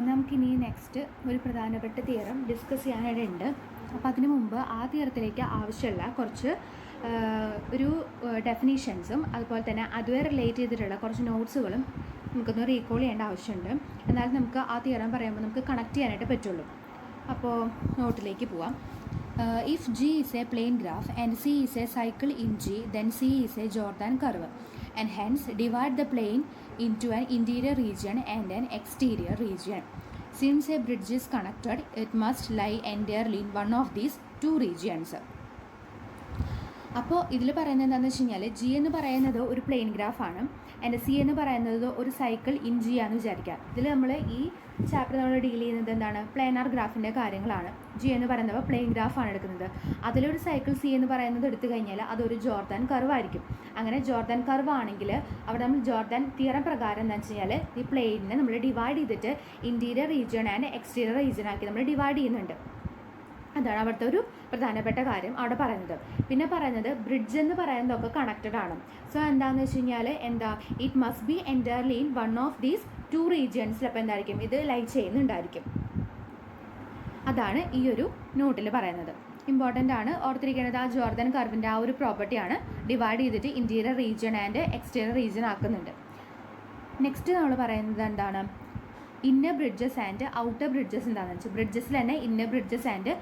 നമുക്കിനി നെക്സ്റ്റ് ഒരു പ്രധാനപ്പെട്ട തിയറം ഡിസ്കസ് ചെയ്യാനായിട്ടുണ്ട്. അപ്പോൾ അതിനു മുമ്പ് ആ തിയറത്തിലേക്ക് ആവശ്യമുള്ള കുറച്ച് ഒരു ഡെഫിനീഷൻസും അതുപോലെ തന്നെ അതുവരെ റിലേറ്റ് ചെയ്തിട്ടുള്ള കുറച്ച് നോട്ട്സുകളും നമുക്കൊന്ന് റീകോൾ ചെയ്യേണ്ട ആവശ്യമുണ്ട്. എന്നാൽ നമുക്ക് ആ തിയറം പറയുമ്പോൾ നമുക്ക് കണക്ട് ചെയ്യാനായിട്ട് പറ്റുള്ളൂ. അപ്പോൾ നോട്ടിലേക്ക് പോവാം. If G is a plane graph and C is a cycle in G, then C is a Jordan curve, and hence divide the plane into an interior region and an exterior region. Since a bridge is connected, it must lie entirely in one of these two regions. അപ്പോൾ ഇതിൽ പറയുന്നത് എന്താണെന്ന് വെച്ച് കഴിഞ്ഞാൽ G എന്ന് പറയുന്നത് ഒരു plain ഗ്രാഫാണ്, and C എന്ന് പറയുന്നത് ഒരു സൈക്കിൾ ഇൻ ജി ആണെന്ന് വിചാരിക്കുക. ഇതിൽ നമ്മൾ ഈ ചാപ്റ്റർ നമ്മൾ ഡീൽ ചെയ്യുന്നത് എന്താണ്, പ്ലെയിനാർ ഗ്രാഫിൻ്റെ കാര്യങ്ങളാണ്. ജി എന്ന് പറയുന്നത് പ്ലെയിൻ ഗ്രാഫാണ് എടുക്കുന്നത്. അതിലൊരു സൈക്കിൾ സി എന്ന് പറയുന്നത് എടുത്തു കഴിഞ്ഞാൽ അതൊരു ജോർദാൻ കർവ് ആയിരിക്കും. അങ്ങനെ ജോർദാൻ കർവ് ആണെങ്കിൽ അവിടെ നമ്മൾ ജോർദാൻ തിയറം പ്രകാരം എന്താണെന്ന് വെച്ച് കഴിഞ്ഞാൽ ഈ പ്ലെയിനിനെ നമ്മൾ ഡിവൈഡ് ചെയ്തിട്ട് interior region and exterior region ആക്കി നമ്മൾ ഡിവൈഡ് ചെയ്യുന്നുണ്ട്. അതാണ് അവിടുത്തെ ഒരു പ്രധാനപ്പെട്ട കാര്യം അവിടെ പറയുന്നത്. പിന്നെ പറയുന്നത് ബ്രിഡ്ജ് എന്ന് പറയുന്നതൊക്കെ കണക്റ്റഡ് ആണ്. സോ എന്താണെന്ന് വെച്ച് കഴിഞ്ഞാൽ it must be entirely in one of these two റീജിയൻസിൽ. അപ്പോൾ എന്തായിരിക്കും, ഇത് ലൈറ്റ് ചെയ്യുന്നുണ്ടായിരിക്കും. അതാണ് ഈ ഒരു നോട്ടിൽ പറയുന്നത്. ഇമ്പോർട്ടൻ്റ് ആണ്, ഓർത്തിരിക്കേണ്ടത്. ആ ജോർദാൻ കർവിൻ്റെ ആ ഒരു പ്രോപ്പർട്ടിയാണ് ഡിവൈഡ് ചെയ്തിട്ട് interior region and exterior region ആക്കുന്നുണ്ട്. നെക്സ്റ്റ് നമ്മൾ പറയുന്നത് എന്താണ്, inner bridges and outer bridges എന്താണെന്ന് വെച്ചാൽ ബ്രിഡ്ജസിൽ തന്നെ inner bridges and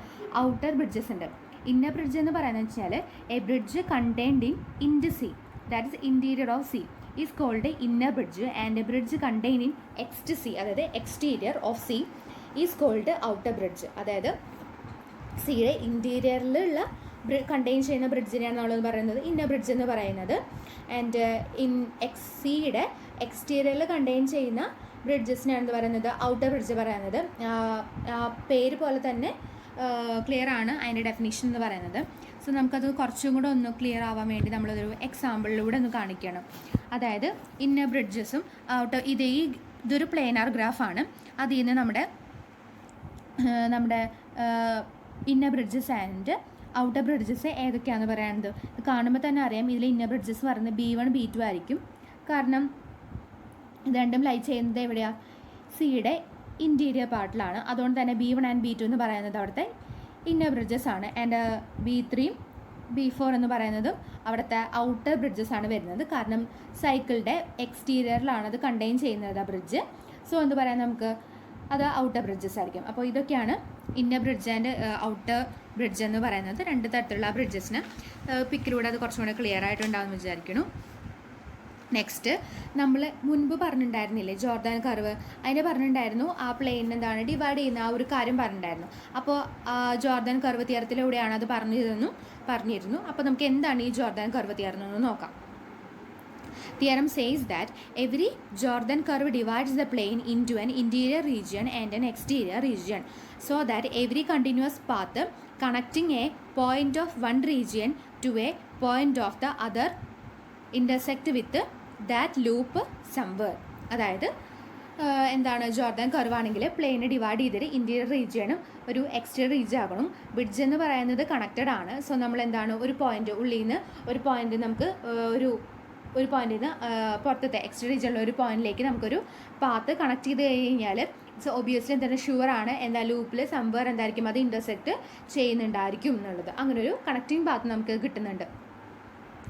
outer bridges ഉണ്ട്. ഇന്നർ ബ്രിഡ്ജ് എന്ന് പറയുന്നത് വെച്ചാൽ a bridge contained in the C, that is interior of C, is called inner bridge. And a bridge contained in ext C, അതായത് exterior of C, is called outer bridge. അതായത് സിയുടെ ഇൻറ്റീരിയറിലുള്ള contain ചെയ്യുന്ന ബ്രിഡ്ജിനെയാണ് നമ്മൾ പറയുന്നത് inner bridge എന്ന് പറയുന്നത്. And സിയുടെ എക്സ്റ്റീരിയറിൽ contain ചെയ്യുന്ന ബ്രിഡ്ജസിനാണ് എന്ത് പറയുന്നത്, ഔട്ടർ ബ്രിഡ്ജ് പറയുന്നത്. പേര് പോലെ തന്നെ ക്ലിയർ ആണ് അതിൻ്റെ ഡെഫിനിഷൻ എന്ന് പറയുന്നത്. സോ നമുക്കത് കുറച്ചും കൂടെ ഒന്ന് ക്ലിയർ ആവാൻ വേണ്ടി നമ്മളതൊരു എക്സാമ്പിളിലൂടെ ഒന്ന് കാണിക്കണം. അതായത് ഇന്നർ ബ്രിഡ്ജസും ഔട്ടർ, ഇതൊരു പ്ലെയിനാർ ഗ്രാഫാണ്. അതിൽ നിന്ന് നമ്മുടെ inner bridges and outer bridges ഏതൊക്കെയാണെന്ന് പറയുന്നത് കാണുമ്പോൾ തന്നെ അറിയാം. ഇതിൽ ഇന്നർ ബ്രിഡ്ജസ് പറയുന്നത് B1 B2 ആയിരിക്കും. കാരണം ഇത് രണ്ടും ലൈറ്റ് ചെയ്യുന്നത് എവിടെയാണ്, സിയുടെ ഇൻറ്റീരിയർ പാർട്ടിലാണ്. അതുകൊണ്ട് തന്നെ B1 ആൻഡ് B2 എന്ന് പറയുന്നത് അവിടുത്തെ ഇന്നർ ബ്രിഡ്ജസ് ആണ്. ആൻഡ് B3 B4 എന്ന് പറയുന്നതും അവിടുത്തെ ഔട്ടർ ബ്രിഡ്ജസ് ആണ് വരുന്നത്. കാരണം സൈക്കിളിൻ്റെ എക്സ്റ്റീരിയറിലാണ് അത് കണ്ടെയ്ൻ ചെയ്യുന്നത് ആ ബ്രിഡ്ജ്. സോ എന്ന് പറയാൻ നമുക്ക് അത് ഔട്ടർ ബ്രിഡ്ജസ് ആയിരിക്കും. അപ്പോൾ ഇതൊക്കെയാണ് inner bridge and outer bridge എന്ന് പറയുന്നത്. രണ്ട് തരത്തിലുള്ള ബ്രിഡ്ജസിന് പിക്കിലൂടെ അത് കുറച്ചും കൂടെ ക്ലിയർ ആയിട്ടുണ്ടാകുമെന്ന് വിചാരിക്കുന്നു. നെക്സ്റ്റ് നമ്മൾ മുൻപ് പറഞ്ഞിട്ടുണ്ടായിരുന്നില്ലേ ജോർദാൻ കർവ്, അതിന് പറഞ്ഞിട്ടുണ്ടായിരുന്നു ആ പ്ലെയിൻ എന്താണ് ഡിവൈഡ് ചെയ്യുന്ന ആ ഒരു കാര്യം പറഞ്ഞിട്ടുണ്ടായിരുന്നു. അപ്പോൾ ജോർദാൻ കർവ് തിയറത്തിലൂടെയാണ് അത് പറഞ്ഞിരുന്നു. അപ്പോൾ നമുക്ക് എന്താണ് ഈ ജോർദാൻ കർവ് തിയറം എന്ന് നോക്കാം. Theorem says that every Jordan curve divides the plane into an interior region and an exterior region, so that every continuous path connecting a point of one region to a point of the other intersect with that loop somewhere. അതായത് എന്താണ്, Jordan curve ആണെങ്കിൽ പ്ലെയിനെ divide ചെയ്തിട്ട് interior റീജിയനും ഒരു exterior region ആകണം. Bridge എന്ന് പറയുന്നത് connected ആണ്. So നമ്മൾ എന്താണ്, ഒരു പോയിന്റ് ഉള്ളിൽ നിന്ന് ഒരു പോയിന്റ് നമുക്ക് ഒരു പോയിന്റിൽ നിന്ന് പുറത്തത്തെ എക്സ്റ്റീരിയർ റീജിയനുള്ള ഒരു പോയിന്റിലേക്ക് നമുക്കൊരു പാത്ത് കണക്ട് ചെയ്ത് കഴിഞ്ഞാൽ ഇറ്റ്സ് ഒബിയസ്ലി എന്താണ് ഷുവർ ആണ് എന്താ ലൂപ്പിൽ സംവേർ എന്തായിരിക്കും അത് ഇൻ്റർസെക്റ്റ് ചെയ്യുന്നുണ്ടായിരിക്കും എന്നുള്ളത്. അങ്ങനെ ഒരു കണക്റ്റിംഗ് പാത്ത് നമുക്ക് കിട്ടുന്നുണ്ട്.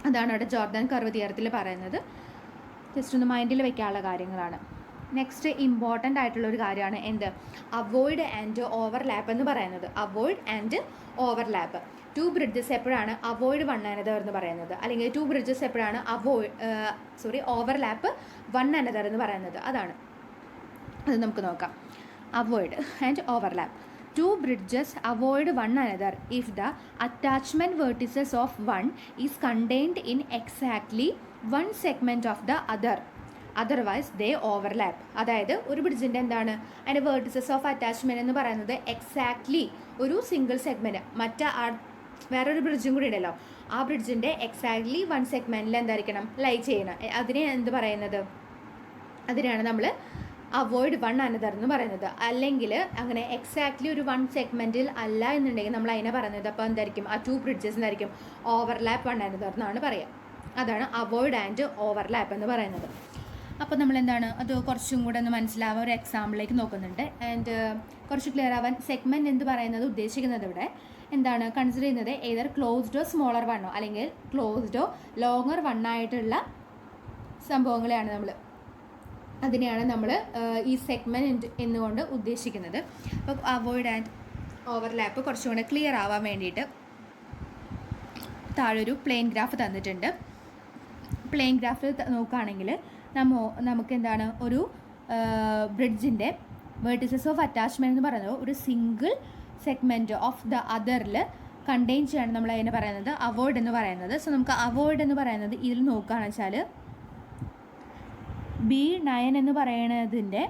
അതാണ് അവിടെ ജോർദാൻ കർവ് തിയറത്തിൽ പറയുന്നത്. ജസ്റ്റ് ഒന്ന് മൈൻഡിൽ വെക്കാനുള്ള കാര്യങ്ങളാണ്. നെക്സ്റ്റ് ഇമ്പോർട്ടൻ്റ് ആയിട്ടുള്ളൊരു കാര്യമാണ് എന്ത്, അവോയ്ഡ് ആൻഡ് ഓവർലാപ്പ് എന്ന് പറയുന്നത്. Avoid and overlap. Two bridges എപ്പോഴാണ് അവോയ്ഡ് വൺ അനദർ എന്ന് പറയുന്നത്, അല്ലെങ്കിൽ ടു ബ്രിഡ്ജസ് എപ്പോഴാണ് ഓവർലാപ്പ് വൺ അനദർ എന്ന് പറയുന്നത്. അതാണ് അത് നമുക്ക് നോക്കാം. Avoid and overlap. Two bridges avoid one another if the attachment vertices of one is contained in exactly one segment of the other. Otherwise they overlap. അതായത് ഒരു ബ്രിഡ്ജിൻ്റെ എന്താണ് അതിൻ്റെ വേർട്ടിസസ് ഓഫ് അറ്റാച്ച്മെൻറ്റ് എന്ന് പറയുന്നത് എക്സാക്ട്ലി ഒരു സിംഗിൾ സെഗ്മെൻറ്റ് വേറൊരു ബ്രിഡ്ജും കൂടി ഉണ്ടല്ലോ, ആ ബ്രിഡ്ജിൻ്റെ എക്സാക്ട്ലി വൺ സെഗ്മെൻറ്റിൽ എന്തായിരിക്കണം ലൈ ചെയ്യണം. അതിനെ എന്ത് പറയുന്നത്, അതിനാണ് നമ്മൾ അവോയ്ഡ് വൺ അനദർ എന്ന് പറയുന്നത്. അല്ലെങ്കിൽ അങ്ങനെ എക്സാക്ട്ലി ഒരു വൺ സെഗ്മെൻറ്റിൽ അല്ല എന്നുണ്ടെങ്കിൽ നമ്മൾ അതിനെ പറയുന്നത് അപ്പോൾ എന്തായിരിക്കും, ആ ടു ബ്രിഡ്ജസ് എന്തായിരിക്കും ഓവർലാപ്പ് വൺ അനദർ എന്നാണ് പറയുക. അതാണ് അവോയ്ഡ് ആൻഡ് ഓവർലാപ്പ് എന്ന് പറയുന്നത്. അപ്പോൾ നമ്മൾ എന്താണ് അത് കുറച്ചും കൂടെ ഒന്ന് മനസ്സിലാവാൻ ഒരു എക്സാമ്പിളിലേക്ക് നോക്കുന്നുണ്ട്. ആൻഡ് കുറച്ച് ക്ലിയർ ആവാൻ സെഗ്മെൻറ്റ് എന്ന് പറയുന്നത് ഉദ്ദേശിക്കുന്നത് ഇവിടെ എന്താണ് കൺസിഡർ ചെയ്യുന്നത് ഏതർ ക്ലോസ്ഡോ സ്മോളർ വണ്ണോ അല്ലെങ്കിൽ ക്ലോസ്ഡോ ലോങ്ങർ വണ്ണായിട്ടുള്ള സംഭവങ്ങളെയാണ് അതിനെയാണ് നമ്മൾ ഈ സെഗ്മെൻറ്റ് എന്നുകൊണ്ട് ഉദ്ദേശിക്കുന്നത്. അപ്പോൾ അവോയ്ഡ് ആൻഡ് ഓവർലാപ്പ് കുറച്ചും കൂടെ ക്ലിയർ ആവാൻ വേണ്ടിയിട്ട് താഴൊരു പ്ലെയിൻ ഗ്രാഫ് തന്നിട്ടുണ്ട്. പ്ലെയിൻ ഗ്രാഫിൽ നോക്കുകയാണെങ്കിൽ നമുക്ക് എന്താണ് ഒരു ബ്രിഡ്ജിൻ്റെ വെർട്ടിസസ് ഓഫ് അറ്റാച്ച്മെൻറ്റ് എന്ന് പറയുന്നത് ഒരു സിംഗിൾ സെഗ്മെൻറ്റ് ഓഫ് ദ അതറിൽ കണ്ടെയ്ൻ ചെയ്യാണ് നമ്മൾ അതിനെ പറയുന്നത് അവോയ്ഡ് എന്ന് പറയുന്നത്. സോ നമുക്ക് അവോയ്ഡ് എന്ന് പറയുന്നത് ഇതിൽ നോക്കുകയാണെന്ന് വെച്ചാൽ B9 എന്ന് പറയുന്നതിൻ്റെ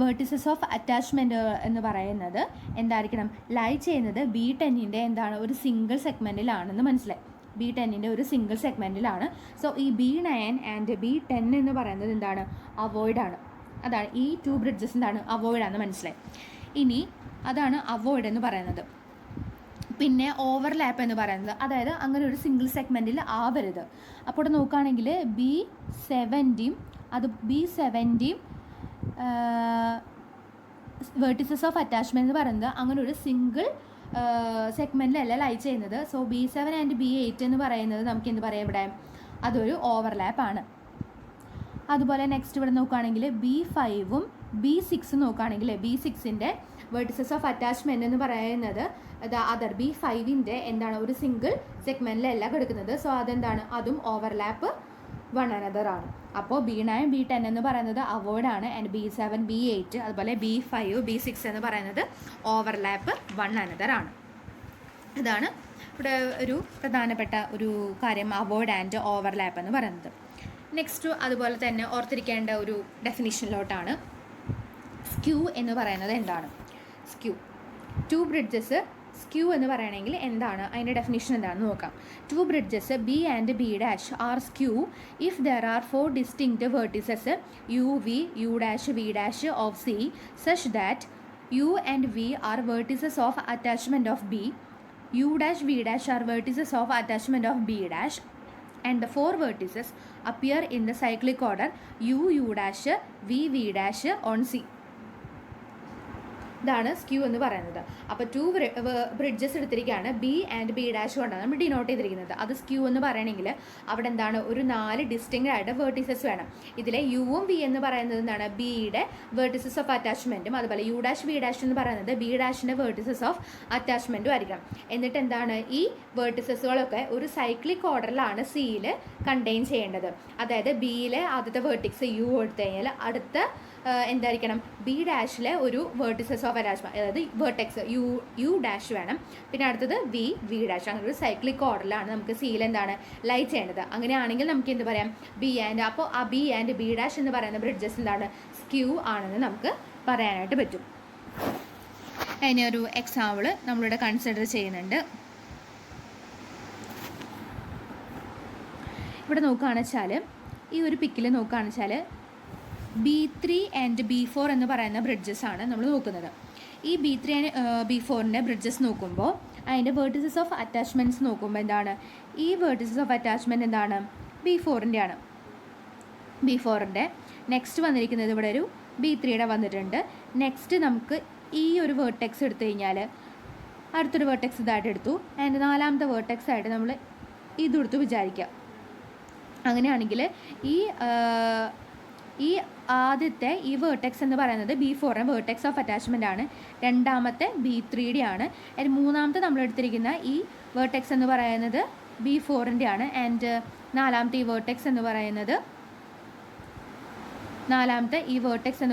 വെർട്ടിസസ് ഓഫ് അറ്റാച്ച്മെൻറ്റ് എന്ന് പറയുന്നത് എന്തായിരിക്കണം ലൈ ചെയ്യുന്നത് B10ൻ്റെ എന്താണ് ഒരു സിംഗിൾ സെഗ്മെൻറ്റിലാണെന്ന് മനസ്സിലായി. B10ൻ്റെ ഒരു സിംഗിൾ സെഗ്മെൻറ്റിലാണ്. സോ ഈ B9 ആൻഡ് B10 എന്ന് പറയുന്നത് എന്താണ് അവോയ്ഡാണ്. അതാണ് ഈ 2 ബ്രിഡ്ജസ് എന്താണ് അവോയ്ഡാണെന്ന് മനസ്സിലായി. ഇനി അതാണ് അവോയ്ഡ് എന്ന് പറയുന്നത്. പിന്നെ ഓവർലാപ്പ് എന്ന് പറയുന്നത് അതായത് അങ്ങനെ ഒരു സിംഗിൾ സെഗ്മെൻറ്റിൽ ആവരുത്. അപ്പോൾ ഇവിടെ നോക്കുകയാണെങ്കിൽ B7ൻ്റെയും B7ൻ്റെയും വെർട്ടിസസ് ഓഫ് അറ്റാച്ച്മെൻറ്റ് എന്ന് പറയുന്നത് അങ്ങനെ ഒരു സിംഗിൾ സെഗ്മെൻറ്റിലല്ല ലൈ ചെയ്യുന്നത്. സോ B7 ആൻഡ് B8 എന്ന് പറയുന്നത് നമുക്ക് എന്ത് പറയാം ഇവിടെ അതൊരു ഓവർലാപ്പാണ്. അതുപോലെ നെക്സ്റ്റ് ഇവിടെ നോക്കുകയാണെങ്കിൽ B5ഉം B6 നോക്കുകയാണെങ്കിൽ B6ൻ്റെ വെർട്ടിസസ് ഓഫ് അറ്റാച്ച്മെൻറ്റ് എന്ന് പറയുന്നത് അതർ B5ൻ്റെ എന്താണ് ഒരു സിംഗിൾ സെഗ്മെൻറ്റിലല്ല കിടക്കുന്നത്. സോ അതെന്താണ് അതും ഓവർലാപ്പ് വൺ അനദർ ആണ്. അപ്പോൾ B9 B10 എന്ന് പറയുന്നത് അവോയ്ഡാണ് ആൻഡ് B7 B8 അതുപോലെ B5 B6 എന്ന് പറയുന്നത് ഓവർലാപ്പ് വൺ അനദർ ആണ്. ഇതാണ് ഇവിടെ ഒരു പ്രധാനപ്പെട്ട ഒരു കാര്യം അവോയ്ഡ് ആൻഡ് ഓവർലാപ്പ് എന്ന് പറയുന്നത്. നെക്സ്റ്റ് അതുപോലെ തന്നെ ഓർത്തിരിക്കേണ്ട ഒരു ഡെഫിനിഷനിലോട്ടാണ് സ്ക്യൂ എന്ന് പറയുന്നത് എന്താണ്. സ്ക്യൂ 2 ബ്രിഡ്ജസ് സ്ക്യൂ എന്ന് പറയണമെങ്കിൽ എന്താണ് അതിൻ്റെ ഡെഫിനിഷൻ എന്താണെന്ന് നോക്കാം. 2 bridges B and B' are skew if there are 4 distinct vertices UV U' of C such that U and V are vertices of attachment of B, U', V' are vertices of attachment of B', and the 4 vertices appear in the cyclic order U, U', V, V' on C. ഇതാണ് skew എന്ന് പറയുന്നത്. അപ്പോൾ 2 bridges എടുത്തിരിക്കുകയാണ് B and B' കൊണ്ടാണ് നമ്മൾ denote ചെയ്തിരിക്കുന്നത്. അത് skew എന്ന് പറയണമെങ്കിൽ അവിടെ എന്താണ് ഒരു 4 ഡിസ്റ്റിങ്ക്റ്റ് ആയിട്ട് വെർട്ടിസസ് വേണം. ഇതിലെ യുവും V എന്ന് പറയുന്നത് എന്താണ് ബിയുടെ വെർട്ടിസസ് ഓഫ് അറ്റാച്ച്മെൻറ്റും അതുപോലെ U', V' എന്ന് പറയുന്നത് B'-ൻ്റെ വെർട്ടിസസ് ഓഫ് അറ്റാച്ച്മെൻറ്റും ആയിരിക്കണം. എന്നിട്ട് എന്താണ് ഈ വെർട്ടിസസുകളൊക്കെ ഒരു സൈക്ലിക് ഓർഡറിലാണ് സിയിൽ കണ്ടെയ്ൻ ചെയ്യേണ്ടത്. അതായത് ബിയിലെ ആദ്യത്തെ വെർട്ടിക്സ് U എടുത്തു കഴിഞ്ഞാൽ അടുത്ത എന്തായിരിക്കണം B' ഒരു വെർട്ടിസസ് ഓഫ് അറ്റാച്ച്മെൻറ്റ് അതായത് വെർട്ടെക്സ് U' വേണം. പിന്നെ അടുത്തത് V' അങ്ങനെ ഒരു സൈക്ലിക് ഓർഡറിലാണ് നമുക്ക് സിയിൽ എന്താണ് ലൈ ചെയ്യേണ്ടത്. അങ്ങനെയാണെങ്കിൽ നമുക്ക് എന്ത് പറയാം അപ്പോൾ ആ B ആൻഡ് B' എന്ന് പറയുന്ന ബ്രിഡ്ജസ് എന്താണ് സ്ക്യൂ ആണെന്ന് നമുക്ക് പറയാനായിട്ട് പറ്റും. അതിനൊരു എക്സാമ്പിൾ നമ്മളിവിടെ കൺസിഡർ ചെയ്യുന്നുണ്ട്. ഇവിടെ നോക്കുകയാണെന്ന് വെച്ചാൽ ഈ ഒരു പിക്കിൽ നോക്കുകയാണെന്ന് വെച്ചാൽ B3 ആൻഡ് B4 എന്ന് പറയുന്ന ബ്രിഡ്ജസ് ആണ് നമ്മൾ നോക്കുന്നത്. ഈ B3 ആൻഡ് B4ൻ്റെ ബ്രിഡ്ജസ് നോക്കുമ്പോൾ അതിൻ്റെ വെർട്ടിസസ് ഓഫ് അറ്റാച്ച്മെൻറ്റ്സ് നോക്കുമ്പോൾ എന്താണ് ഈ വെർട്ടിസസ് ഓഫ് അറ്റാച്ച്മെൻറ്റ് എന്താണ് B4ൻ്റെ ആണ്. B4ൻ്റെ നെക്സ്റ്റ് വന്നിരിക്കുന്നത് ഇവിടെ ഒരു B3യുടെ വന്നിട്ടുണ്ട്. നെക്സ്റ്റ് നമുക്ക് ഈ ഒരു വേർട്ടെക്സ് എടുത്തു കഴിഞ്ഞാൽ അടുത്തൊരു വേർട്ടെക്സ് ഇതായിട്ട് എടുത്തു ആൻഡ് 4ാമത്തെ വേർട്ടെക്സ് ആയിട്ട് നമ്മൾ ഇതെടുത്ത് വിചാരിക്കുക. അങ്ങനെയാണെങ്കിൽ ഈ ആദ്യത്തെ ഈ വേർട്ടെക്സ് എന്ന് പറയുന്നത് B4 വേർട്ടെക്സ് ഓഫ് അറ്റാച്ച്മെൻ്റ് ആണ്. രണ്ടാമത്തെ B3യുടെ ആണ്. ആൻഡ് മൂന്നാമത്തെ നമ്മൾ എടുത്തിരിക്കുന്ന ഈ വേർട്ടെക്സ് എന്ന് പറയുന്നത് B4ൻ്റെ ആണ്. ആൻഡ് നാലാമത്തെ ഈ വേർട്ടെക്സ് എന്ന്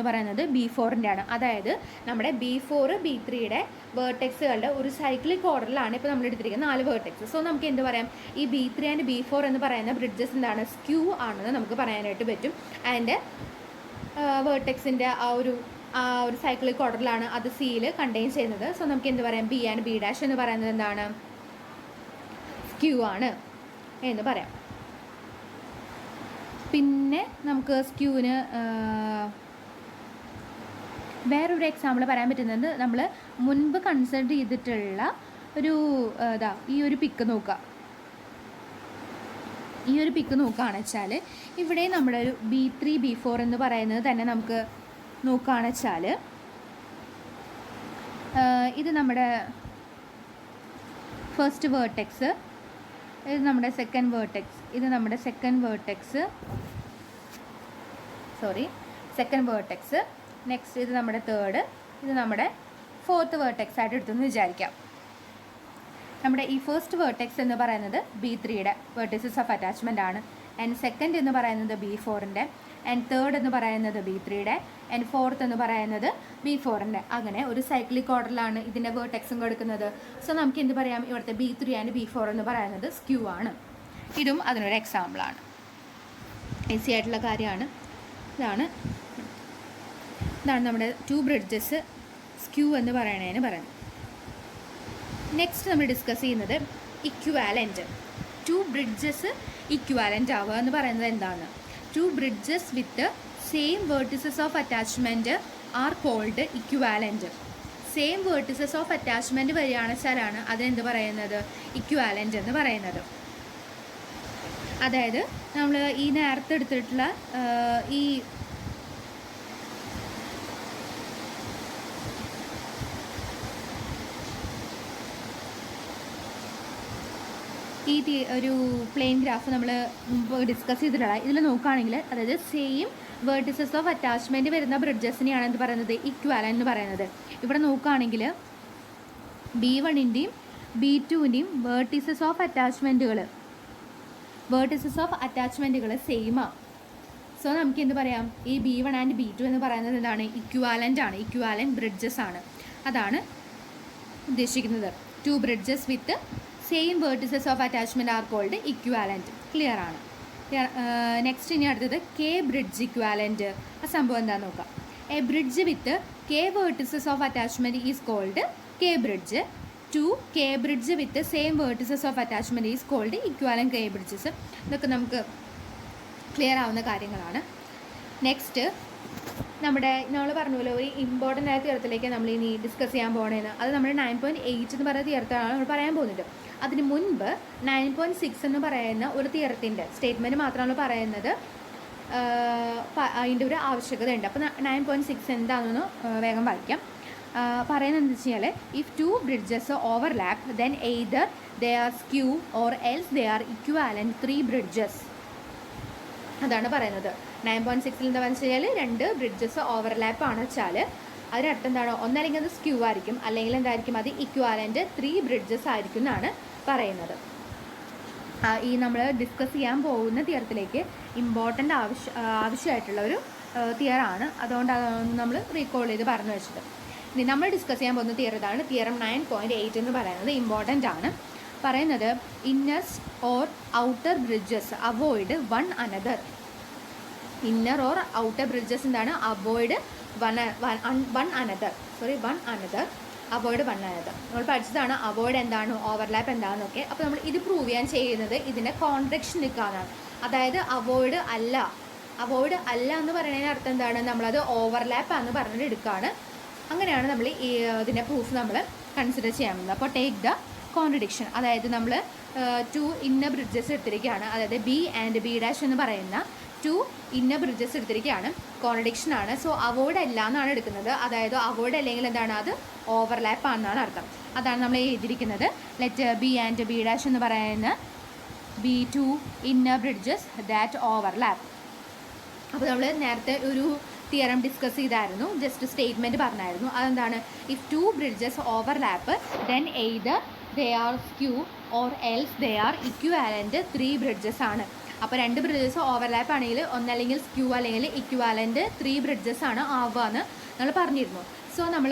പറയുന്നത് B4ൻ്റെ ആണ്. അതായത് നമ്മുടെ B4 B3യുടെ വേർട്ടെക്സുകളുടെ ഒരു സൈക്ലിക് ഓർഡറിലാണ് ഇപ്പോൾ നമ്മൾ എടുത്തിരിക്കുന്ന 4 വേർട്ടെക്സ്. സോ നമുക്ക് എന്ത് പറയാം ഈ B3 ആൻഡ് B4 എന്ന് പറയുന്ന ബ്രിഡ്ജസ് എന്താണ് സ്ക്യൂ ആണെന്ന് നമുക്ക് പറയാനായിട്ട് പറ്റും. ആൻഡ് വേർട്ടെക്സിൻ്റെ ആ ഒരു സൈക്ലിക് ഓർഡറിലാണ് അത് സിയിൽ കണ്ടെയ്ൻ ചെയ്യുന്നത്. സോ നമുക്ക് എന്ത് പറയാം B ആൻഡ് B' എന്ന് പറയുന്നത് എന്താണ് സ്ക്യൂ ആണ് എന്ന് പറയാം. പിന്നെ നമുക്ക് സ്ക്യൂവിന് വേറൊരു എക്സാമ്പിൾ പറയാൻ പറ്റുന്നത് നമ്മൾ മുൻപ് കൺസിഡർ ചെയ്തിട്ടുള്ള ഒരു ഈ ഒരു പിക്ക് നോക്കുക. ഈ ഒരു പിക്ക് നോക്കുകയാണെന്ന് വെച്ചാൽ ഇവിടെ നമ്മുടെ ഒരു B3 B4 എന്ന് പറയുന്നത് തന്നെ നമുക്ക് നോക്കുകയാണെന്ന് വെച്ചാൽ ഇത് നമ്മുടെ ഫസ്റ്റ് വേർട്ടെക്സ്, ഇത് നമ്മുടെ സെക്കൻഡ് വേർട്ടെക്സ്, ഇത് നമ്മുടെ സെക്കൻഡ് വേർട്ടെക്സ്, നെക്സ്റ്റ് ഇത് നമ്മുടെ തേർഡ്, ഇത് നമ്മുടെ ഫോർത്ത് വേർട്ടെക്സ് ആയിട്ട് എടുത്തെന്ന് വിചാരിക്കാം. നമ്മുടെ ഈ ഫസ്റ്റ് വേർട്ടെക്സ് എന്ന് പറയുന്നത് B3യുടെ വേർട്ടിസസ് ഓഫ് അറ്റാച്ച്മെൻ്റ് ആണ്. ആൻഡ് സെക്കൻഡ് എന്ന് പറയുന്നത് B4ൻ്റെ, ആൻഡ് തേർഡ് എന്ന് പറയുന്നത് B3യുടെ, ആൻഡ് ഫോർത്ത് എന്ന് പറയുന്നത് B4ൻ്റെ. അങ്ങനെ ഒരു സൈക്ലിക് ഓർഡറിലാണ് ഇതിൻ്റെ വേർട്ടെക്സും കൊടുക്കുന്നത്. സോ നമുക്ക് എന്ത് പറയാം, ഇവിടുത്തെ B3 ആൻഡ് B4 എന്ന് പറയുന്നത് സ്ക്യൂ ആണ്. ഇതും അതിനൊരു എക്സാമ്പിളാണ്. ഈസി ആയിട്ടുള്ള കാര്യമാണ്. ഇതാണ് നമ്മുടെ 2 ബ്രിഡ്ജസ് സ്ക്യൂ എന്ന് പറയണതിന് പറയുന്നത്. നെക്സ്റ്റ് നമ്മൾ ഡിസ്കസ് ചെയ്യുന്നത് ഇക്വാലൻ്റ്. 2 ബ്രിഡ്ജസ് ഇക്വാലൻ്റ് ആവുക എന്ന് പറയുന്നത് എന്താണ്? 2 bridges with same vertices of attachment are called equivalent. Same vertices of attachment വരികയാണെന്ന് വെച്ചാലാണ് അതിനെന്ത് പറയുന്നത്, ഇക്വാലൻ്റ് എന്ന് പറയുന്നത്. അതായത് നമ്മൾ ഈ നേരത്തെ എടുത്തിട്ടുള്ള ഈ ഒരു പ്ലെയിൻ ഗ്രാഫ് നമ്മൾ മുമ്പ് ഡിസ്കസ് ചെയ്തിട്ടുള്ള ഇതിൽ നോക്കുകയാണെങ്കിൽ, അതായത് സെയിം വേർട്ടിസസ് ഓഫ് അറ്റാച്ച്മെൻറ്റ് വരുന്ന ബ്രിഡ്ജസിനെയാണ് എന്ത് പറയുന്നത്, ഇക്വാലൻ്റ് എന്ന് പറയുന്നത്. ഇവിടെ നോക്കുകയാണെങ്കിൽ B1ൻ്റെയും B2ൻ്റെയും വേർട്ടിസസ് ഓഫ് അറ്റാച്ച്മെൻറ്റുകൾ സെയിമാണ്. സോ നമുക്ക് എന്ത് പറയാം, ഈ B1 ആൻഡ് B2 എന്ന് പറയുന്നത് എന്താണ്, ഇക്വാലൻ്റ് ആണ്, ഇക്വാലൻ്റ് ബ്രിഡ്ജസ് ആണ്. അതാണ് ഉദ്ദേശിക്കുന്നത്. 2 bridges with same vertices of attachment are called equivalent. Clear ആണ്. നെക്സ്റ്റ് ഇനി അടുത്തത് K ബ്രിഡ്ജ് ഇക്വാലൻ്റ്. ആ സംഭവം എന്താണെന്ന് നോക്കാം. A bridge with K vertices of attachment is called K bridge. 2 K bridge with same vertices of attachment is called equivalent K bridges. ഇതൊക്കെ നമുക്ക് clear ആവുന്ന കാര്യങ്ങളാണ്. നെക്സ്റ്റ് നമ്മൾ പറഞ്ഞല്ലോ ഒരു ഇമ്പോർട്ടൻ്റ് ആയ തിയറത്തിലേക്ക് നമ്മൾ ഇനി ഡിസ്കസ് ചെയ്യാൻ പോകണേന്ന്. അത് നമ്മൾ 9.8 എന്ന് പറയുന്ന തിയറത്താണ് നമ്മൾ പറയാൻ പോകുന്നത്. അതിന് മുൻപ് 9.6 എന്ന് പറയുന്ന ഒരു തിയറത്തിൻ്റെ സ്റ്റേറ്റ്മെൻറ്റ് മാത്രമാണ് പറയുന്നത്. അതിൻ്റെ ഒരു ആവശ്യകത ഉണ്ട്. അപ്പോൾ 9.6 എന്താണെന്ന് വേഗം വായിക്കാം. പറയുന്നത് എന്താ വെച്ച് കഴിഞ്ഞാൽ, if 2 bridges overlap then either they are skew or else they are equivalent 3 bridges. അതാണ് പറയുന്നത്. 9.6 എന്താ വെച്ച് കഴിഞ്ഞാൽ 2 ബ്രിഡ്ജസ് ഓവർലാപ്പ് ആണ് വെച്ചാൽ അതിനർത്ഥം എന്താണ്, ഒന്നല്ലെങ്കിൽ അത് സ്ക്യൂ ആയിരിക്കും, അല്ലെങ്കിൽ എന്തായിരിക്കും, അത് ഇക്വാലൻ്റ് 3 ബ്രിഡ്ജസ് ആയിരിക്കും എന്നാണ് പറയുന്നത്. ഈ നമ്മൾ ഡിസ്കസ് ചെയ്യാൻ പോകുന്ന തിയറത്തിലേക്ക് ഇമ്പോർട്ടൻ്റ് ആവശ്യമായിട്ടുള്ള ഒരു തിയറാണ്. അതുകൊണ്ട് നമ്മൾ റീകോൾ ചെയ്ത് പറഞ്ഞു വെച്ചത്. ഇനി നമ്മൾ ഡിസ്കസ് ചെയ്യാൻ പോകുന്ന തിയർ ഇതാണ്. തിയറം 9.8 എന്ന് പറയുന്നത് ഇമ്പോർട്ടൻ്റ് ആണ്. പറയുന്നത് inner or outer bridges avoid one another. Inner or outer bridges എന്താണ്, avoid one another. Avoid one another നമ്മൾ പഠിച്ചതാണ്. അവോയ്ഡ് എന്താണ്, ഓവർലാപ്പ് എന്താണെന്നൊക്കെ. അപ്പോൾ നമ്മൾ ഇത് പ്രൂവ് ചെയ്യാൻ ചെയ്യുന്നത് ഇതിൻ്റെ കോൺട്രഡിക്ഷൻ നിൽക്കാനാണ്. അതായത് അവോയ്ഡ് അല്ല എന്ന് പറയുന്നതിന് അർത്ഥം എന്താണ്, നമ്മളത് ഓവർലാപ്പ് ആണെന്ന് പറഞ്ഞിട്ട് എടുക്കുകയാണ്. അങ്ങനെയാണ് നമ്മൾ ഈ ഇതിൻ്റെ പ്രൂഫ് നമ്മൾ കൺസിഡർ ചെയ്യാൻ പോകുന്നത്. അപ്പോൾ ടേക്ക് ദ കോൺട്രഡിക്ഷൻ. അതായത് നമ്മൾ 2 ഇന്നർ ബ്രിഡ്ജസ് എടുത്തിരിക്കുകയാണ്. അതായത് B ആൻഡ് B' എന്ന് പറയുന്ന 2 ഇന്നർ ബ്രിഡ്ജസ് എടുത്തിരിക്കുകയാണ്. കോൺട്രഡിക്ഷൻ ആണ്. സോ അവോയ്ഡ് അല്ല എന്നാണ് എടുക്കുന്നത്. അതായത് അവോയ്ഡ് അല്ലെങ്കിൽ എന്താണ്, അത് ഓവർലാപ്പ് ആണെന്നാണ് അർത്ഥം. അതാണ് നമ്മൾ എഴുതിയിരിക്കുന്നത്. ലെറ്റ് B ആൻഡ് B' എന്ന് പറയുന്ന B2 inner bridges that overlap. അപ്പോൾ നമ്മൾ നേരത്തെ ഒരു തിയറം ഡിസ്കസ് ചെയ്തായിരുന്നു, ജസ്റ്റ് സ്റ്റേറ്റ്മെൻറ്റ് പറഞ്ഞായിരുന്നു. അതെന്താണ്, if 2 bridges overlap then either they are skew or else they are equivalent 3 bridges ആണ്. അപ്പോൾ 2 ബ്രിഡ്ജസ് ഓവർലാപ്പ് ആണെങ്കിൽ ഒന്നല്ലെങ്കിൽ സ്ക്യൂ അല്ലെങ്കിൽ ഇക്വാലൻ്റ് 3 ബ്രിഡ്ജസ് ആണ് ആവുകയെന്ന് നമ്മൾ പറഞ്ഞിരുന്നു. സോ നമ്മൾ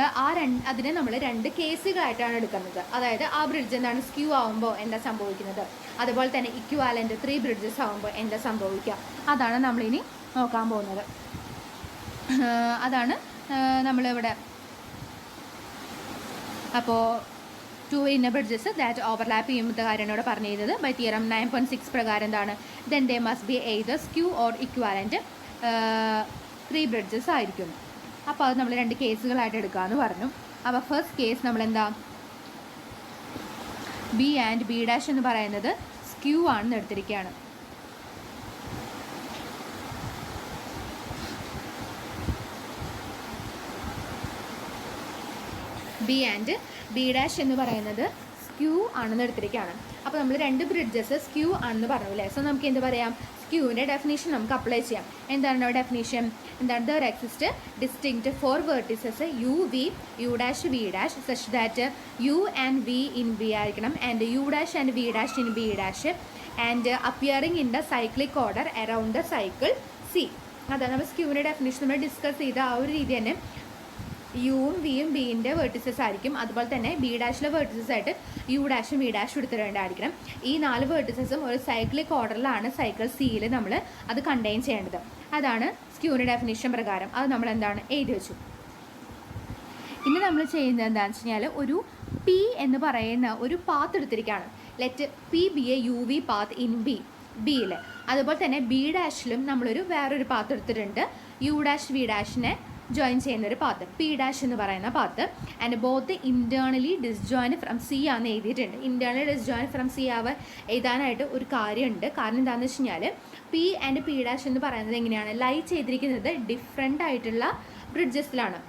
അതിനെ നമ്മൾ 2 കേസുകളായിട്ടാണ് എടുക്കുന്നത്. അതായത് ആ ബ്രിഡ്ജ് എന്താണ്, സ്ക്യൂ ആകുമ്പോൾ എന്താ സംഭവിക്കുന്നത്, അതുപോലെ തന്നെ ഇക്വാലൻ്റ് 3 ബ്രിഡ്ജസ് ആകുമ്പോൾ എന്താ സംഭവിക്കുക, അതാണ് നമ്മളിനി നോക്കാൻ പോകുന്നത്. അതാണ് നമ്മളിവിടെ. അപ്പോൾ 2 ഇന്നർ ബ്രിഡ്ജസ് ദാറ്റ് ഓവർലാപ്പ് ചെയ്യുമ്പോൾ കാര്യമാണ് ഇവിടെ പറഞ്ഞിരുന്നത്. ബൈ തിയറം 9.6 പ്രകാരം എന്താണ്, then they must be either skew or equivalent 3 bridges ആയിരിക്കും. അപ്പോൾ അത് നമ്മൾ 2 കേസുകളായിട്ട് എടുക്കാമെന്ന് പറഞ്ഞു. അപ്പോൾ ഫസ്റ്റ് കേസ് നമ്മളെന്താ, B ആൻഡ് B' എന്ന് പറയുന്നത് സ്ക്യൂ ആണെന്ന് എടുത്തിരിക്കുകയാണ്. ബി ആൻഡ് ബി ഡാഷ് എന്ന് പറയുന്നത് സ്ക്യൂ ആണെന്ന് എടുത്തിരിക്കുകയാണ്. അപ്പോൾ നമ്മൾ രണ്ട് ബ്രിഡ്ജസ് സ്ക്യൂ ആണെന്ന് പറഞ്ഞു അല്ലേ. സോ നമുക്ക് എന്ത് പറയാം, സ്ക്യൂവിൻ്റെ ഡെഫിനേഷൻ നമുക്ക് അപ്ലൈ ചെയ്യാം. എന്താണ് ഡെഫിനേഷൻ? എന്താണ്? There exist distinct four vertices u v u dash V dash such that u and v in B ആയിരിക്കണം and U dash and v dash in B dash and appearing in the cyclic order around the cycle C. അതാണ് നമ്മൾ സ്ക്യൂവിൻ്റെ definition നമ്മൾ discuss ചെയ്ത ആ ഒരു രീതി തന്നെ. യുവും വിയും ബിൻ്റെ വേർട്ടിസസ് ആയിരിക്കും. അതുപോലെ തന്നെ ബി ഡാഷിലെ വേർട്ടിസസ് ആയിട്ട് യു ഡാഷും വി ഡാഷും എടുത്തിട്ടുണ്ടായിരിക്കണം. ഈ 4 വേർട്ടിസസും ഒരു സൈക്ലിക് ഓർഡറിലാണ് സൈക്കിൾ സിയിൽ നമ്മൾ അത് കണ്ടെയ്ൻ ചെയ്യേണ്ടത്. അതാണ് സ്ക്യൂവിൻ്റെ ഡെഫിനേഷൻ പ്രകാരം. അത് നമ്മൾ എന്താണ് എഴുതി വെച്ചു. ഇനി നമ്മൾ ചെയ്യുന്നത് എന്താണെന്ന് വെച്ച് കഴിഞ്ഞാൽ ഒരു പി എന്ന് പറയുന്ന ഒരു പാത്ത് എടുത്തിരിക്കുകയാണ്. Let P B A U V path in ബിയിൽ. അതുപോലെ തന്നെ ബി ഡാഷിലും നമ്മളൊരു വേറൊരു പാത്ത് എടുത്തിട്ടുണ്ട്. യു ഡാഷ് വി ഡാഷിനെ ജോയിൻ ചെയ്യുന്ന ഒരു പാത്ത് പി ഡാഷ് എന്ന് പറയുന്ന path. And both internally disjoint from C ആണെന്ന് എഴുതിയിട്ടുണ്ട്. ഇൻറ്റേർണലി ഡിസ്ജോയിൻ ഫ്രം സി എഴുതാനായിട്ട് ഒരു കാര്യമുണ്ട്. കാരണം എന്താണെന്ന് വെച്ച് കഴിഞ്ഞാൽ പി ആൻഡ് പി ഡാഷ് എന്ന് പറയുന്നത് എങ്ങനെയാണ് ലൈ ചെയ്തിരിക്കുന്നത് ഡിഫറെൻ്റ് ആയിട്ടുള്ള ബ്രിഡ്ജസിലാണ്.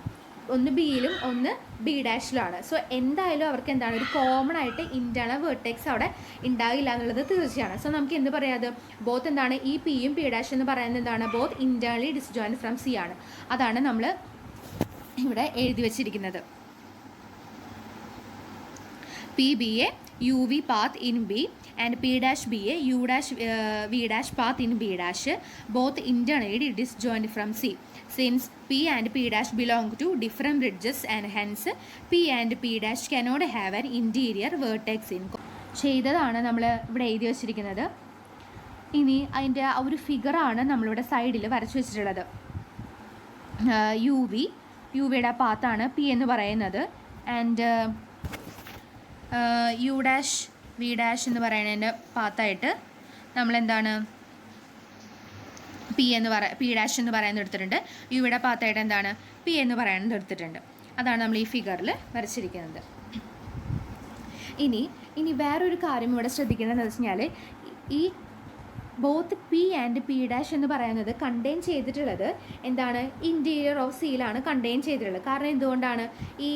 ഒന്ന് ബിയിലും ഒന്ന് ബി ഡാഷിലാണ്. സോ എന്തായാലും അവർക്ക് എന്താണ് ഒരു കോമൺ ആയിട്ട് ഇൻറ്റേർണൽ വേർട്ടെക്സ് അവിടെ ഉണ്ടാകില്ല എന്നുള്ളത് തീർച്ചയാണ്. സോ നമുക്ക് എന്ത് പറയാത്, ബോത്ത് എന്താണ് ഈ പിയും പി ഡാഷ് എന്ന് പറയുന്നത് എന്താണ് both internally disjoint from C ആണ്. അതാണ് നമ്മൾ ഇവിടെ എഴുതി വച്ചിരിക്കുന്നത്. P B A U V path in B and P dash B A U dash V dash path in B dash both internally disjoint from C. Since P and P dash belong to different bridges and hence P and P dash cannot have an interior vertex in. ചെയ്തതാണ് നമ്മൾ ഇവിടെ എഴുതി വച്ചിരിക്കുന്നത്. ഇനി അതിൻ്റെ ആ ഒരു ഫിഗറാണ് നമ്മളിവിടെ സൈഡിൽ വരച്ചു വെച്ചിട്ടുള്ളത്. യു വിയുടെ പാത്താണ് പി എന്ന് പറയുന്നത് and U dash V dash എന്ന് പറയുന്നതിൻ്റെ പാത്തായിട്ട് നമ്മളെന്താണ് പി ഡാഷ് എന്ന് പറയുന്നത് എടുത്തിട്ടുണ്ട്. യുടെ പാത്തായിട്ട് എന്താണ് പി എന്ന് പറയുന്നത് എടുത്തിട്ടുണ്ട്. അതാണ് നമ്മൾ ഈ ഫിഗറിൽ വരച്ചിരിക്കുന്നത്. ഇനി വേറൊരു കാര്യം ഇവിടെ ശ്രദ്ധിക്കേണ്ടതെന്ന് വെച്ച് കഴിഞ്ഞാൽ ഈ both P and P dash എന്ന് പറയുന്നത് കണ്ടെയ്ൻ ചെയ്തിട്ടുള്ളത് എന്താണ് ഇൻറ്റീരിയർ ഓഫ് സിയിലാണ് കണ്ടെയ്ൻ ചെയ്തിട്ടുള്ളത്. കാരണം എന്തുകൊണ്ടാണ് ഈ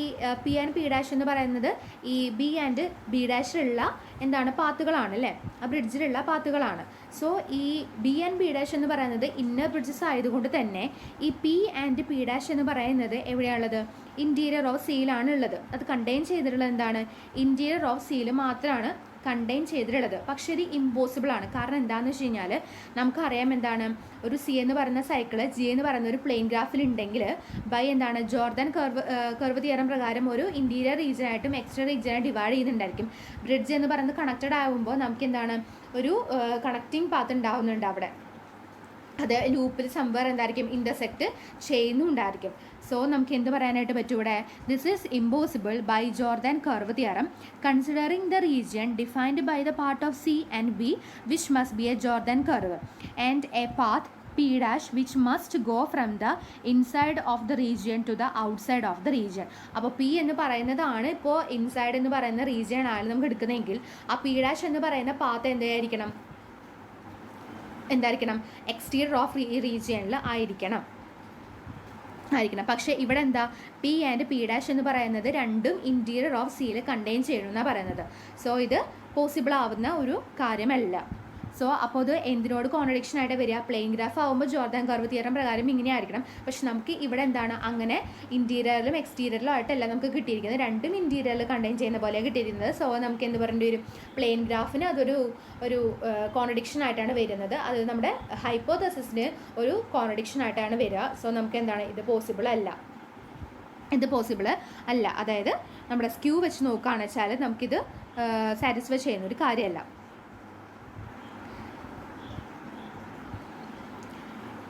പി ആൻഡ് പി ഡാഷ് എന്ന് പറയുന്നത് ഈ ബി ആൻഡ് ബി ഡാഷിലുള്ള എന്താണ് പാത്തുകളാണ് അല്ലേ, ആ ബ്രിഡ്ജിലുള്ള പാത്തുകളാണ്. സോ ഈ ബി ആൻഡ് ബി ഡാഷ് എന്ന് പറയുന്നത് ഇന്നർ ബ്രിഡ്ജസ് ആയതുകൊണ്ട് തന്നെ ഈ പി ആൻഡ് പി ഡാഷ് എന്ന് പറയുന്നത് എവിടെയാണുള്ളത് ഇൻറ്റീരിയർ ഓഫ് സിയിലാണ് ഉള്ളത്. അത് കണ്ടെയ്ൻ ചെയ്തിട്ടുള്ളത് എന്താണ് ഇൻറ്റീരിയർ ഓഫ് സിയിൽ മാത്രമാണ് കണ്ടെയ്ൻ ചെയ്തിട്ടുള്ളത്. പക്ഷേ ഇത് ഇമ്പോസിബിൾ ആണ്. കാരണം എന്താണെന്ന് വെച്ച് കഴിഞ്ഞാൽ നമുക്കറിയാം എന്താണ് ഒരു സി എന്ന് പറയുന്ന സൈക്കിള് ജി എന്ന് പറയുന്ന ഒരു പ്ലെയിൻ ഗ്രാഫിൽ ഉണ്ടെങ്കിൽ ബൈ എന്താണ് ജോർദാൻ കർവ് തിയറം പ്രകാരം ഒരു ഇൻറ്റീരിയർ റീജിയനായിട്ടും എക്സ്റ്റീരിയർ റീജിയനായിട്ട് ഡിവൈഡ് ചെയ്യുന്നുണ്ടായിരിക്കും. ബ്രിഡ്ജ് എന്ന് പറയുന്നത് കണക്റ്റഡ് ആകുമ്പോൾ നമുക്ക് എന്താണ് ഒരു കണക്റ്റിംഗ് പാത്ത് ഉണ്ടാവുന്നുണ്ട് അവിടെ. അത് ലൂപ്പിൽ സംവർ എന്തായിരിക്കും ഇൻ്റർസെക്റ്റ് ചെയ്യുന്നുണ്ടായിരിക്കും. സോ നമുക്ക് എന്ത് പറയാനായിട്ട് പറ്റും ഇവിടെ, this is impossible by Jordan curve theorem considering the region defined by the part of C and B which must be a Jordan curve and a path P dash which must go from the inside of the region to the outside of the region. അപ്പോൾ P എന്ന് പറയുന്നതാണ് ഇപ്പോൾ inside എന്ന് പറയുന്ന region ആണ് നമുക്ക് എടുക്കുന്നതെങ്കിൽ ആ പി ഡാഷ് എന്ന് പറയുന്ന പാത്ത് എന്തായിരിക്കണം എക്സ്റ്റീരിയർ ഓഫ് റീജിയനിൽ ആയിരിക്കണം. പക്ഷേ ഇവിടെ എന്താ പി ആൻഡ് പി ഡാഷ് എന്ന് പറയുന്നത് രണ്ടും ഇൻറ്റീരിയർ ഓഫ് സിയിൽ കണ്ടെയ്ൻ ചെയ്യണമെന്നാണ് പറയുന്നത്. സോ ഇത് പോസിബിൾ ആവുന്ന ഒരു കാര്യമല്ല. സോ അപ്പോൾ ഇത് എന്തിനോട് കോൺട്രഡിക്ഷൻ ആയിട്ട് വരിക, പ്ലെയിൻ ഗ്രാഫ് ആകുമ്പോൾ ജോർദാൻ കർവ് തിയറം പ്രകാരം ഇങ്ങനെ ആയിരിക്കണം. പക്ഷെ നമുക്ക് ഇവിടെ എന്താണ് അങ്ങനെ ഇൻറ്റീരിയറിലും എക്സ്റ്റീരിയറിലും ആയിട്ടല്ല നമുക്ക് കിട്ടിയിരിക്കുന്നത്, രണ്ടും ഇൻറ്റീരിയറിൽ കണ്ടെയ്ൻ ചെയ്യുന്ന പോലെ കിട്ടിയിരിക്കുന്നത്. സോ നമുക്ക് എന്ത് പറയേണ്ടി വരും, പ്ലെയിൻ ഗ്രാഫിന് അതൊരു കോൺട്രഡിക്ഷൻ ആയിട്ടാണ് വരുന്നത്. അത് നമ്മുടെ ഹൈപ്പോതെസിസിന് ഒരു കോൺട്രഡിക്ഷൻ ആയിട്ടാണ് വരിക. സോ നമുക്ക് എന്താണ് ഇത് പോസിബിൾ അല്ല. അതായത് നമ്മുടെ സ്ക്യൂ വെച്ച് നോക്കുകയാണെന്ന് വെച്ചാൽ നമുക്കിത് സാറ്റിസ്ഫൈ ചെയ്യുന്ന ഒരു കാര്യമല്ല.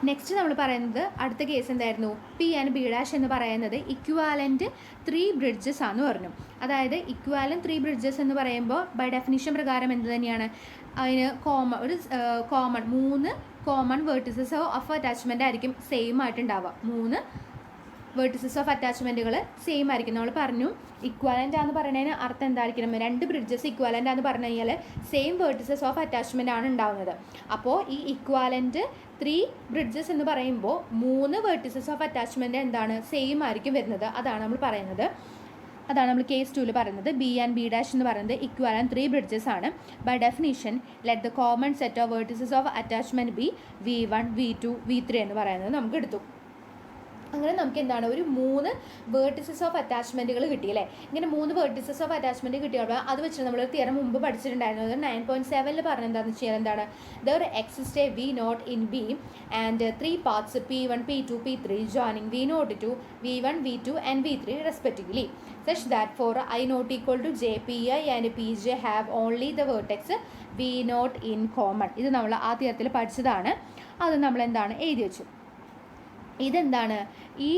നെക്സ്റ്റ് നമ്മൾ പറയുന്നത് അടുത്ത കേസ് എന്തായിരുന്നു, പി ആൻഡ് ബി ഡാഷ് എന്ന് പറയുന്നത് ഇക്വാലൻറ്റ് 3 ബ്രിഡ്ജസ് ആണെന്ന് പറഞ്ഞു. അതായത് ഇക്വാലൻറ്റ് 3 ബ്രിഡ്ജസ് എന്ന് പറയുമ്പോൾ ബൈ ഡെഫിനിഷൻ പ്രകാരം എന്ത് തന്നെയാണ് അതിന് common 3 common vertices of attachment ആയിരിക്കും സെയിം ആയിട്ടുണ്ടാവുക. 3 വേർട്ടിസസ് ഓഫ് അറ്റാച്ച്മെൻറ്റുകൾ സെയിം ആയിരിക്കും. നമ്മൾ പറഞ്ഞു ഇക്വാലൻ്റ് ആണെന്ന് പറയുന്നതിന് അർത്ഥം എന്തായിരിക്കണം, 2 ബ്രിഡ്ജസ് ഇക്വാലൻ്റ് ആണെന്ന് പറഞ്ഞു കഴിഞ്ഞാൽ സെയിം വേർട്ടിസസ് ഓഫ് അറ്റാച്ച്മെൻ്റ് ആണ് ഉണ്ടാവുന്നത്. അപ്പോൾ ഈ ഇക്വാലൻ്റ് 3 ബ്രിഡ്ജസ് എന്ന് പറയുമ്പോൾ 3 വേർട്ടിസസ് ഓഫ് അറ്റാച്ച്മെൻറ്റ് എന്താണ് സെയിം ആയിരിക്കും വരുന്നത്. അതാണ് നമ്മൾ പറയുന്നത് അതാണ് നമ്മൾ കേസ് 2 പറയുന്നത്. ബി ആൻഡ് ബി ഡാഷ് എന്ന് പറയുന്നത് ഇക്വാലന്റ് 3 ബ്രിഡ്ജസ് ആണ്. By definition let the common set of vertices of attachment B V1 V2 V3 എന്ന് പറയുന്നത് നമുക്ക് എടുത്തു. അങ്ങനെ നമുക്ക് എന്താണ് ഒരു 3 വേർട്ടിസസ് ഓഫ് അറ്റാച്ച്മെൻറ്റുകൾ കിട്ടിയല്ലേ. ഇങ്ങനെ 3 വേർട്ടിസസ് ഓഫ് അറ്റാച്ച്മെൻറ്റ് കിട്ടിയപ്പോൾ അത് വെച്ച് നമ്മൾ തിയറം മുമ്പ് പഠിച്ചിട്ടുണ്ടായിരുന്നത് 9.7 പറഞ്ഞത് എന്താണെന്ന് വെച്ചാൽ എന്താണ് there exist A V0 in B and 3 paths P1 P2 P3 joining V0 to V1 V2 and V3 respectively such that for I0 equal to J Pi and Pj have only the vertex V0 in common. ഇത് നമ്മൾ ആ തിയറത്തിൽ പഠിച്ചതാണ്. അത് നമ്മൾ എന്താണ് എഴുതി വെച്ചു. ഇതെന്താണ് ഈ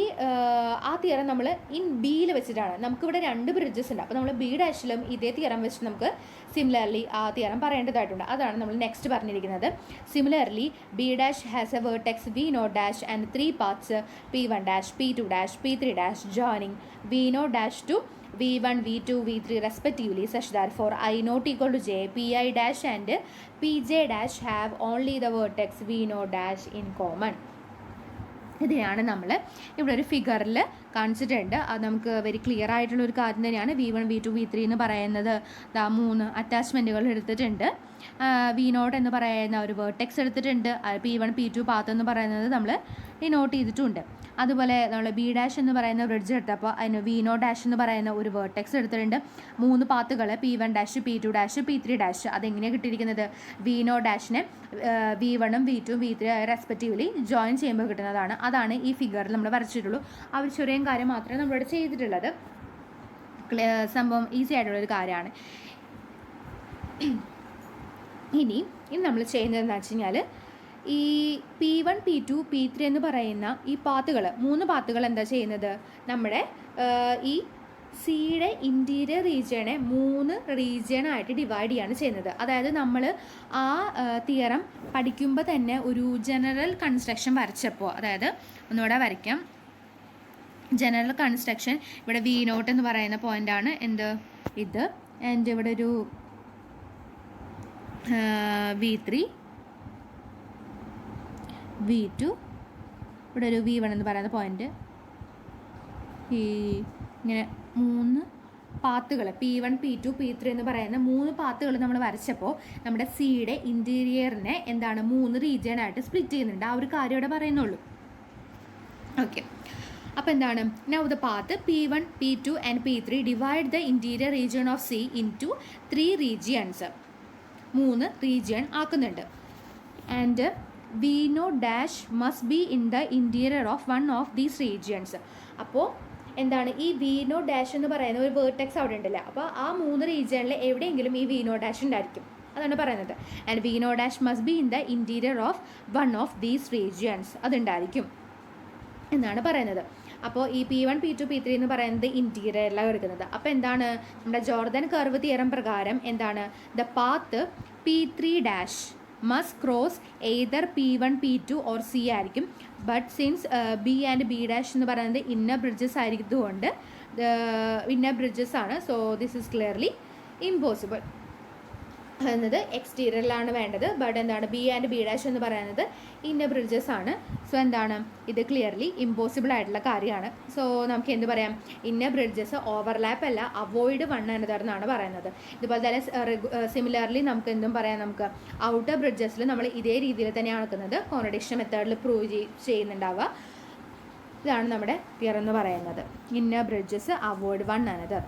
ആ തിയറം നമ്മൾ ഇൻ ബിയിൽ വെച്ചിട്ടാണ്. നമുക്കിവിടെ 2 ബ്രിഡ്ജസ് ഉണ്ട്. അപ്പോൾ നമ്മൾ ബി ഡാഷിലും ഇതേ തിയറം വെച്ച് നമുക്ക് സിമിലർലി ആ തിയറം പറയേണ്ടതായിട്ടുണ്ട്. അതാണ് നമ്മൾ നെക്സ്റ്റ് പറഞ്ഞിരിക്കുന്നത്. Similarly B dash has a vertex V0 dash and 3 paths P1 dash P2 dash P3 dash joining V0 dash to V1 V2 V3 respectively such that for I0 equal to J Pi dash and Pj dash have only the vertex V0 dash in common. ഇതിനെയാണ് നമ്മൾ ഇവിടെ ഒരു ഫിഗറിൽ കാണിച്ചിട്ടുണ്ട്. അത് നമുക്ക് very clear ആയിട്ടുള്ളൊരു കാര്യം തന്നെയാണ്. V1 V2 V3 എന്ന് പറയുന്നത് 3 അറ്റാച്ച്മെൻറ്റുകൾ എടുത്തിട്ടുണ്ട്. V0 എന്ന് പറയുന്ന ഒരു വേർട്ടെക്സ് എടുത്തിട്ടുണ്ട്. P1 P2 പാത്ത് എന്ന് പറയുന്നത് നമ്മൾ നോട്ട് ചെയ്തിട്ടുണ്ട്. അതുപോലെ നമ്മൾ ബി ഡാഷ് എന്ന് പറയുന്ന ബ്രിഡ്ജ് എടുത്തപ്പോൾ അതിന് V0 ഡാഷ് എന്ന് പറയുന്ന ഒരു വേർട്ടെക്സ് എടുത്തിട്ടുണ്ട്. 3 പാത്തുകൾ P1 dash P2 dash P3 dash. അതെങ്ങനെയാണ് കിട്ടിയിരിക്കുന്നത് V0 ഡാഷിനെ V1 V2 V3 respectively join ചെയ്യുമ്പോൾ കിട്ടുന്നതാണ്. അതാണ് ഈ ഫിഗറിൽ നമ്മൾ വരച്ചിട്ടുള്ളൂ. ആ ഒരു ചെറിയ കാര്യം മാത്രമേ നമ്മളിവിടെ ചെയ്തിട്ടുള്ളത്. സംഭവം ഈസി ആയിട്ടുള്ളൊരു കാര്യമാണ്. ഇനി നമ്മൾ ചെയ്യുന്നതെന്ന് വെച്ച് കഴിഞ്ഞാൽ ഈ P1 P2 P3 എന്ന് പറയുന്ന ഈ പാത്തുകൾ 3 പാത്തുകൾ എന്താ ചെയ്യുന്നത് നമ്മുടെ ഈ സിയുടെ ഇൻറ്റീരിയർ റീജിയനെ 3 റീജിയനായിട്ട് ഡിവൈഡ് ചെയ്യാണ് ചെയ്യുന്നത്. അതായത് നമ്മൾ ആ തിയറം പഠിക്കുമ്പോൾ തന്നെ ഒരു ജനറൽ കൺസ്ട്രക്ഷൻ വരച്ചപ്പോൾ, അതായത് ഒന്നുകൂടെ വരയ്ക്കാം. ജനറൽ കൺസ്ട്രക്ഷൻ ഇവിടെ V0 എന്ന് പറയുന്ന പോയിൻ്റാണ് എന്ത് ഇത്. ആൻഡ് ഇവിടെ ഒരു V3 V2 ഇവിടെ ഒരു V1 എന്ന് പറയുന്ന പോയിൻ്റ്. ഈ ഇങ്ങനെ 3 പാത്തുകൾ P1 P2 P3 എന്ന് പറയുന്ന 3 പാത്തുകൾ നമ്മൾ വരച്ചപ്പോൾ നമ്മുടെ സിയുടെ ഇൻറ്റീരിയറിനെ എന്താണ് 3 റീജിയനായിട്ട് സ്പ്ലിറ്റ് ചെയ്യുന്നുണ്ട്. ആ ഒരു കാര്യം ഇവിടെ പറയുന്നുള്ളൂ. ഓക്കെ, അപ്പോൾ എന്താണ് now the path P1 P2 and P3 divide the interior region of C into 3 regions. 3 region ആക്കുന്നുണ്ട്. And V0 dash must be in the interior of one of these regions. അപ്പോൾ എന്താണ് ഈ V0 dash എന്ന് പറയുന്ന ഒരു vertex അവിടെ ഉണ്ടല്ലോ. അപ്പോൾ ആ 3 റീജിയനിൽ എവിടെയെങ്കിലും ഈ V0 dash ഉണ്ടായിരിക്കും. അതാണ് പറയുന്നത്. And V0 dash must be in the interior of one of these regions. അതുണ്ടായിരിക്കും എന്നാണ് പറയുന്നത്. അപ്പോൾ ഈ P1 P2 P3 എന്ന് പറയുന്നത് ഇൻറ്റീരിയറിലാണ് എടുക്കുന്നത്. അപ്പോൾ എന്താണ് നമ്മുടെ ജോർദൻ കർവ് തിയറം പ്രകാരം എന്താണ് the path P3 dash must cross either P1 P2 or C ആയിരിക്കും. But since B and B dash എന്ന് പറയുന്നത് ഇന്നർ ബ്രിഡ്ജസ് ആയിരിക്കുന്നതുകൊണ്ട് ഇന്നർ ബ്രിഡ്ജസ് ആണ്. So this is clearly impossible എന്നത് എക്സ്റ്റീരിയറിലാണ് വേണ്ടത്. ബട്ട് എന്താണ് ബി ആൻഡ് ബി ഡാഷ് എന്ന് പറയുന്നത് inner bridges ആണ്. സോ എന്താണ് ഇത് ക്ലിയർലി ഇമ്പോസിബിൾ ആയിട്ടുള്ള കാര്യമാണ്. സോ നമുക്ക് എന്ത് പറയാം, ഇന്നർ ബ്രിഡ്ജസ് ഓവർലാപ്പ് അല്ല, അവോയ്ഡ് വൺ അനദർ എന്നാണ് പറയുന്നത്. ഇതുപോലെ തന്നെ സിമിലർലി നമുക്ക് എന്തും പറയാം, നമുക്ക് ഔട്ടർ ബ്രിഡ്ജസിൽ നമ്മൾ ഇതേ രീതിയിൽ തന്നെയാണ് നടക്കുന്നത്. കോൺട്രഡിക്ഷൻ മെത്തേഡിൽ പ്രൂവ് ചെയ്യുന്നുണ്ടാവുക. ഇതാണ് നമ്മുടെ തിയറം എന്ന് പറയുന്നത്. Inner bridges avoid one another.